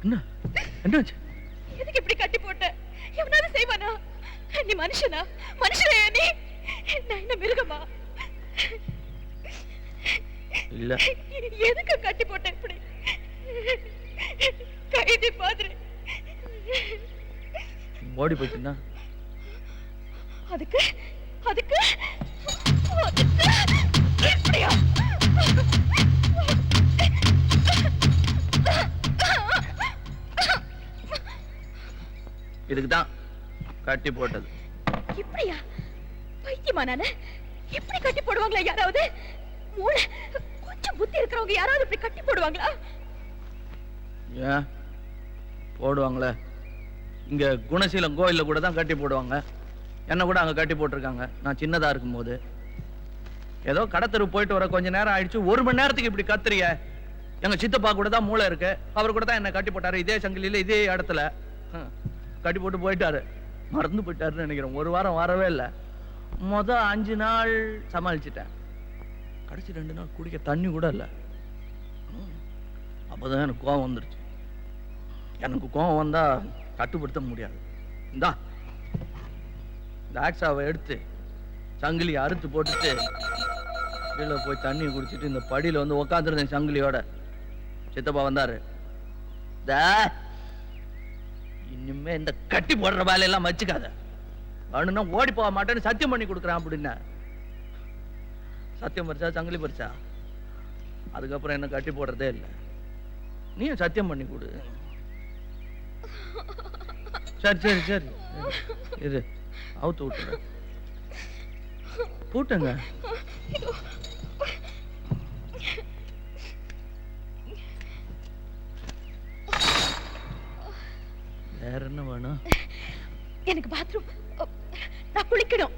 என்ன என்னாச்சு? எதுக்கு இப்படி கட்டி போட்ட? எவனாவது செய்வானா? நீ மனுஷனா? மனுஷனா நீ? நான் என்ன மிருகமா? இல்ல. எதுக்கு கட்டி போட்ட இப்படி? கைதி மாதிரி. ஓடி போயிட்டுனா? அதுக்கு அதுக்கு எப்படியா? இதுக்குதான் கட்டி போட்டது. இப்படியா? பைத்தியமா நானு? இப்படி கட்டி போடுவாங்களா யாராவது? மூளை கொஞ்சம் புத்தி இருக்கிறவங்க யாராவது இப்படி கட்டி போடுவாங்களா? ஏன் போடுவாங்களே. இங்க குணசீலம் கோயில்ல கூட தான் கட்டி போடுவாங்க. என்ன கூட அங்க கட்டி போட்டிருக்காங்க. நான் சின்னதா இருக்கும் போது ஏதோ கடத்தரு போயிட்டு வர கொஞ்ச நேரம் ஆயிடுச்சு. 1 மணி நேரத்துக்கு இப்படி கத்துறிய. எங்க சித்தப்பா கூட தான் மூளை இருக்கு. அவர் கூட தான் என்ன கட்டி போட்டாரு. இதே சங்கிலியில இதே இடத்துல கட்டி போட்டு போயிட்டாரு. மறந்து போயிட்டாருன்னு நினைக்கிறேன். 1 வாரம் வரவே இல்லை. மொத 5 நாள் சமாளிச்சுட்டேன். கடைசி 2 நாள் குடிக்க தண்ணி கூட இல்லை. அப்பதான் எனக்கு கோவம் வந்துருச்சு. எனக்கு கோவம் வந்தா கட்டுப்படுத்த முடியாது. இந்த ஆக்ஸாவை எடுத்து சங்கிலியை அறுத்து போட்டுட்டு கீழே போய் தண்ணியை குடிச்சிட்டு இந்த படியில வந்து உக்காந்துருந்தேன் சங்கிலியோட. சித்தப்பா வந்தாரு. இனிமே இந்த கட்டி போடுற வேலையெல்லாம் வச்சுக்காத. வேணும்னா ஓடி போக மாட்டேன்னு சத்தியம் பண்ணி கொடுக்குறான் அப்படின்னா. சத்தியம் பறிச்சா சங்கிலி பறிச்சா. அதுக்கப்புறம் என்ன கட்டி போடுறதே இல்லை. நீயும் சத்தியம் பண்ணி கொடு. சரி சரி சரி இது அவுத்து விட்டுற. போட்டுங்க. வேற என்ன வேணும்? எனக்கு பாத்ரூம். நான் குளிக்கணும்.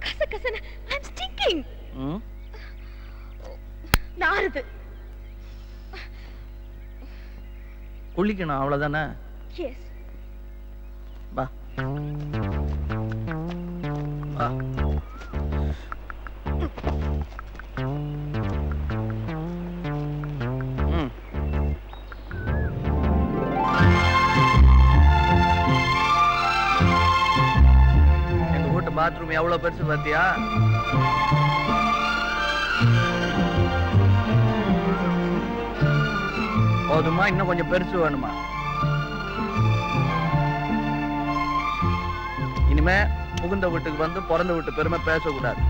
கச கசன ஐ அம் ஸ்டிங்கிங். நாறுது. குளிக்கணும் அவ்வளவுதானே? எஸ். வா வா. எங்க வீட்டு பாத்ரூம் எவ்வளவு பெருசு பாத்தியா? போதுமா? இன்னும் கொஞ்சம் பெருசு வேணுமா? இனிமே புகுந்த வீட்டுக்கு வந்து பிறந்த வீட்டு பெருமை பேசக்கூடாது.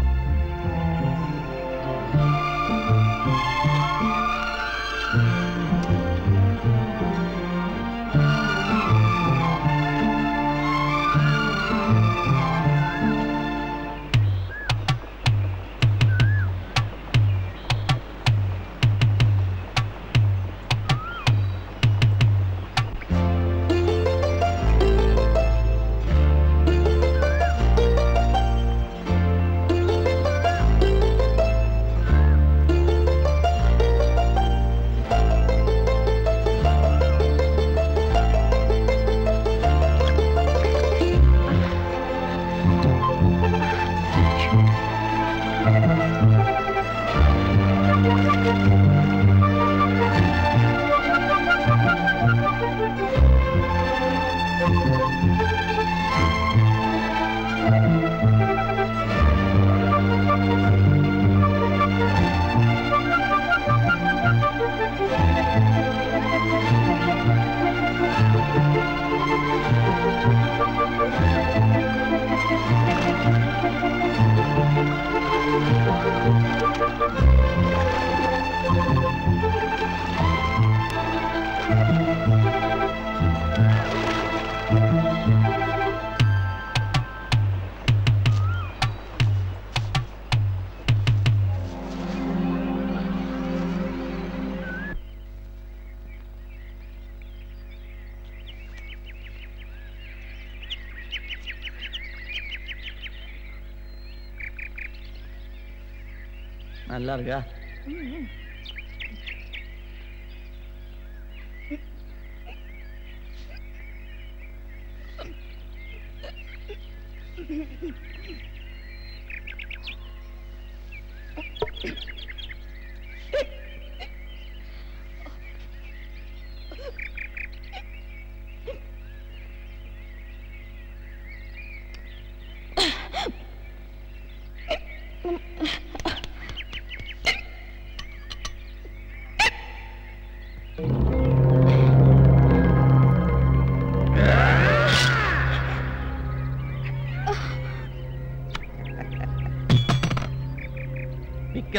நல்லா இருக்கா?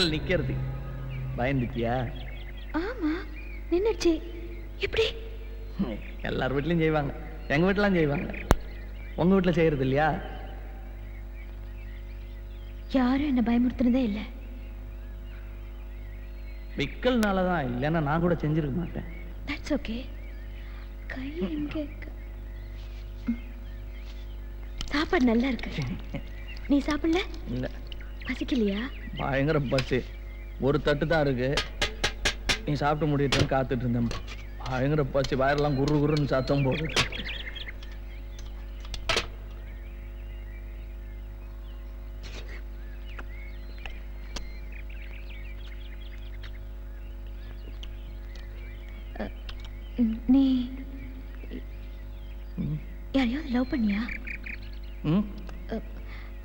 விரல் நிக்கிறது. பயந்துட்டியா? ஆமா, நின்னுச்சு. எப்படி? எல்லார் வீட்லயும் செய்வாங்க, எங்க வீட்டுலாம் செய்வாங்க. உங்க வீட்டுல செய்யறது இல்லையா? யாரும் என்ன பயமுறுத்துனதே இல்ல. விக்கல்னாலதான், இல்லைன்னா நான் கூட செஞ்சிருக்க மாட்டேன். That's okay. கை எங்க? சாப்பாடு நல்லா இருக்கு. நீ சாப்பிடல? இல்ல. பசிக்கலையா? பயங்கர பசி. ஒரு தட்டு தான் இருக்கு. நீ சாப்பிட்டு முடியட்டுன்னு காத்துட்டு இருந்தேன். பயங்கர பசி, வயரெல்லாம் குரு குருன்னு சத்தம் போடுது. நீ யாரையாவது லவ் பண்ணியா?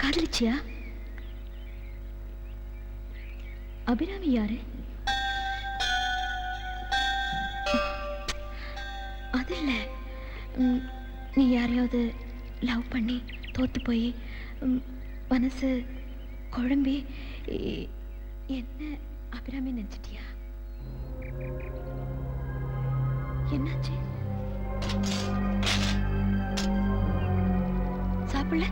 காதலிச்சியா? அபிராமி யாரு? அது இல்ல, நீ யாரையாவது லவ் பண்ணி தோத்து போய் மனசு குழம்பி என்ன அபிராமி நினைச்சிட்டியா? என்னாச்சு? சாப்பிடல?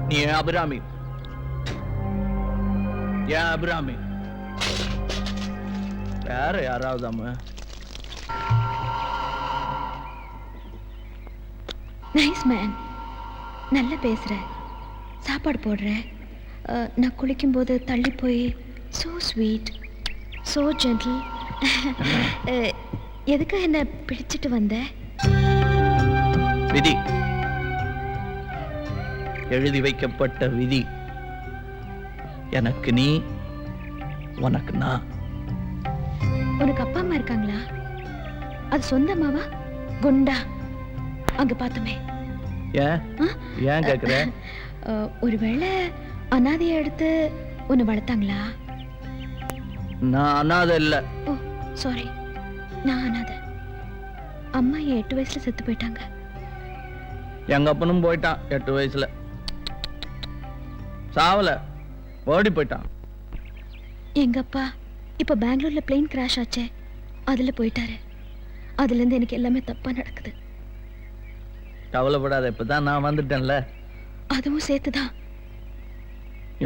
நீ அபிராமி, ஏன் அபிராமி? வேற யாராவது அம்மா? நைஸ் மேன், நல்லா பேசுற, சாப்பாடு போடுற. நான் குளிக்கும் போது தள்ளி போய் so sweet, so gentle. எதுக்கு என்ன பிடிச்சிட்டு வந்த? விதி, எழுதி வைக்கப்பட்ட விதி. எனக்கு நீ, உனக்கு நான். உனக்கு அப்பா அம்மா இருக்காங்களா? அது சொந்த அம்மாவா? குண்டா அங்க பார்த்தோமே. ஏன் கேக்குற? ஒருவேளை அனாதையை எடுத்து உன்னை வளர்த்தாங்களா? நான் அனாதை இல்ல. ஓ சாரி, நான் அனாதை. அம்மா என் 8 வயசுல செத்து போயிட்டாங்க. எங்க அப்பனும் போயிட்டான் 8 வயசுல. சாவல, ஓடி போயிட்டான். எங்க அப்பா இப்ப பெங்களூர்ல பிளேன் கிராஷ் ஆச்சே, அதுல போயிட்டாரு. அதுல இருந்து எனக்கு எல்லாமே தப்பா நடக்குது. கவலைப்படாத, இப்பதான் நான் வந்துட்டேன்ல. அதுவும் சேர்த்துதான்.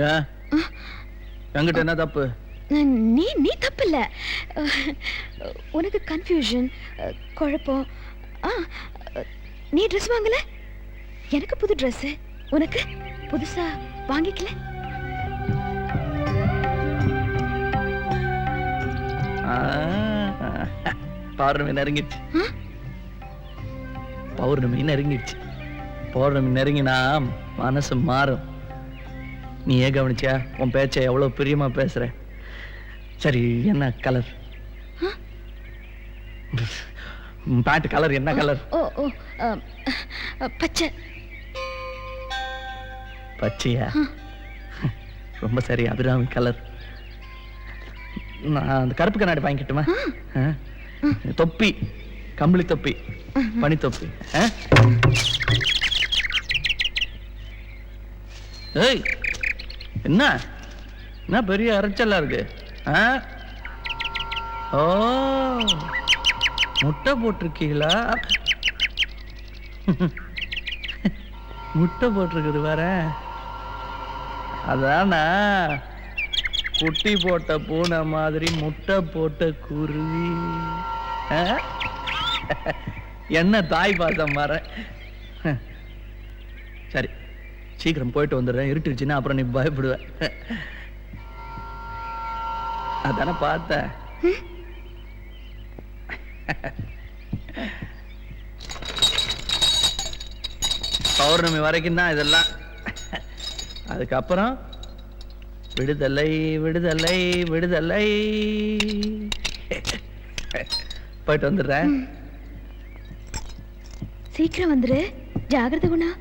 ஏன் என்கிட்ட என்ன தப்பு? நீ தப்பு இல்ல. உனக்கு கன்ஃபியூஷன், குழப்பம். நீ ட்ரெஸ் வாங்கல, எனக்கு புது ட்ரெஸ். உனக்கு புதுசா வாங்கிக்கல. பௌர்ணமி நெருங்கிடுச்சு. பௌர்ணமி நெருங்கிடுச்சு. பௌர்ணமி நெருங்கினா மனசு மாறும். நீ ஏன் கவனிச்சியா? உன் பேச்ச எவ்வளவு பிரியமா பேசுற. சரி, என்ன கலர்? பேண்ட் கலர் என்ன கலர்? ஓ ஓ, பச்சை. பச்சையா? ரொம்ப சரி, அபிராமி கலர். நான் அந்த கருப்பு கண்ணாடி வாங்கிட்டுமா? தொப்பி, கம்பளி தொப்பி, பனி தொப்பி. ஏய், என்ன என்ன பெரிய அரைச்சலா இருக்கு? ஓ, முட்டை போட்டிருக்கீங்களா? முட்டை போட்டிருக்குது வேற. அதானா குட்டி போட்ட பூனை மாதிரி முட்டை போட்ட குருவி. என்ன தாய் பாசம் வர. சரி, சீக்கிரம் போயிட்டு வந்துடுறேன். இருட்டுச்சுன்னா அப்புறம் நீ பயப்படுவ. அதான பார்த்த. பௌர்ணமி வரைக்கும் தான் இதெல்லாம். அதுக்கப்புறம் விடுதலை விடுதலை விடுதலை. போயிட்டு வந்துடுறேன். சீக்கிரம் வந்துரு, ஜாகிரதை குணா.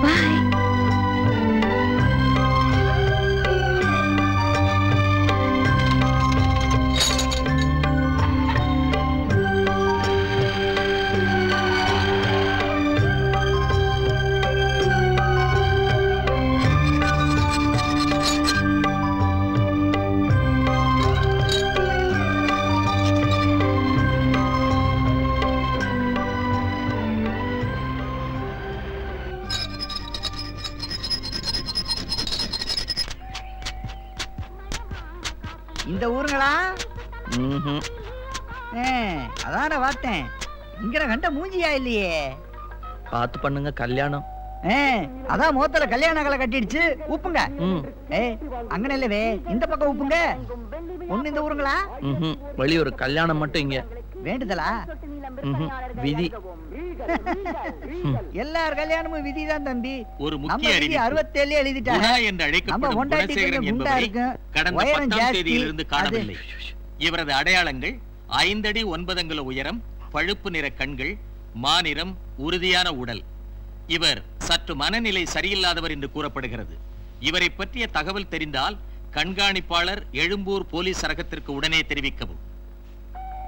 Bye. இந்த ஊருங்களா? ம்ஹும். அதான பார்த்தேன். இங்கிற கண்ட மூஞ்சியா இல்லையே. பார்த்து பண்ணுங்க கல்யாணம். அதான் மோத்தல கல்யாண கலை கட்டிடுச்சு. உப்புங்க. ம். அங்கன இல்லவே, இந்த பக்கம் உப்புங்க. ஒண்ணு இந்த ஊருங்களா? வெளியூர் கல்யாணம் மட்டும் இங்க. வேண்டுதலா? விதி. எல்லார் கல்யாணமும் விதிதான் தம்பி. ஒரு முக்கிய அறிவிப்பு. 67 எழுதிட்டாங்க. குணா என்று அழைக்கப்படும் குணசேகரன் என்பவரை கடந்த 10ஆம் தேதியிலிருந்து காணவில்லை. இவரது அடையாளங்கள் 5 அடி 9 அங்குல உயரம், பழுப்பு நிற கண்கள், மாநிறம், உறுதியான உடல். இவர் சற்று மனநிலை சரியில்லாதவர் என்று கூறப்படுகிறது. இவரை பற்றிய தகவல் தெரிந்தால் கண்காணிப்பாளர் எழும்பூர் போலீஸ் சரகத்திற்கு உடனே தெரிவிக்கவும்.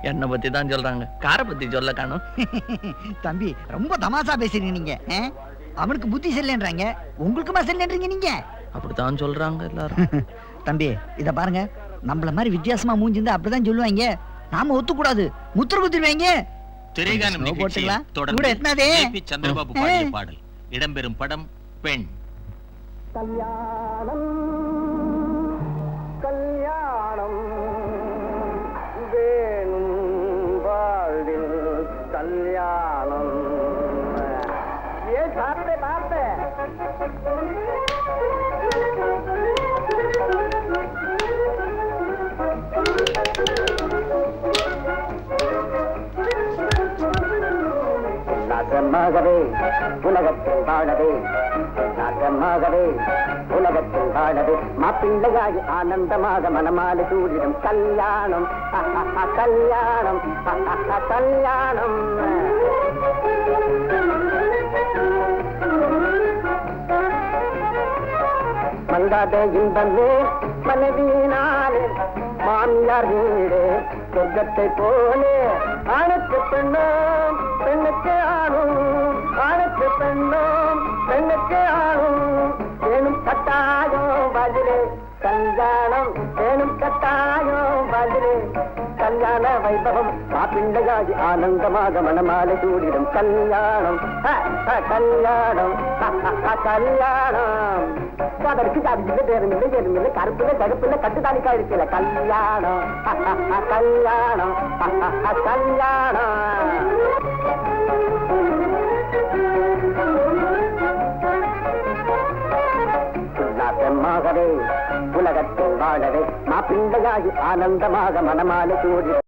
என்ன பத்தி தான் சொல்றாங்க, காரை பத்தி சொல்ல காணும். தம்பி ரொம்ப தமாசா பேசுறீங்க நீங்க. அவனுக்கு புத்தி செல்லன்றாங்க, உங்களுக்குமா செல்லன்றீங்க நீங்க? அப்படித்தான் சொல்றாங்க எல்லாரும். தம்பி இத பாருங்க, நம்மள மாதிரி வித்தியாசமா மூஞ்சிருந்தா அப்படிதான் சொல்லுவாங்க. நாம ஒத்துக்கூடாது, முத்திர குத்திடுவாங்க. திரைகானம் நிகழ்ச்சியில் தொடர்ந்து ஜே.பி. சந்திரபாபு பாடிய பாடல். இடம்பெறும் படம் பெண். கல்யாணம் கல்யாணம் வேணும் வாழ்வில் கல்யாணம். பார்த்து பார்த்து நாகமாகவே உலகத்தில் வாழவே, நாகமாகவே உலகத்தில் வாழவே, மாப்பிள்ளையாகி ஆனந்தமாக மனமாலை சூடிடும் கல்யாணம் கல்யாணம் கல்யாணம். மங்காத இன்பமே மனைவினாலே, மாமியார் வீடு சொர்க்கத்தை போலே, ஆணுக்கு பெண்ணும் பெண்ணுக்கு ஆணும், ஆணுக்கு பெண்ணும் பெண்ணுக்கு ஆணும். வேணும் கட்டாயம் பதிலே கல்யாணம், வேணும் கட்டாயம் பதிலே கல்யாண வைபவம். மாப்பிள்ளையாகி ஆனந்தமாக மனமாலை சூடிடும் கல்யாணம் கல்யாணம் கல்யாணம். அதற்கு கருப்பில்லை பேருமில்லை எருமில்லை கருப்பில்லை கருப்பில்லை கட்டுத்தானிக்கா இருக்கல கல்யாணம் கல்யாணம் கல்யாணம். உலகத்தில் வாழவே, மாப்பிள்ளையாகி ஆனந்தமாக மனமாலை சூடி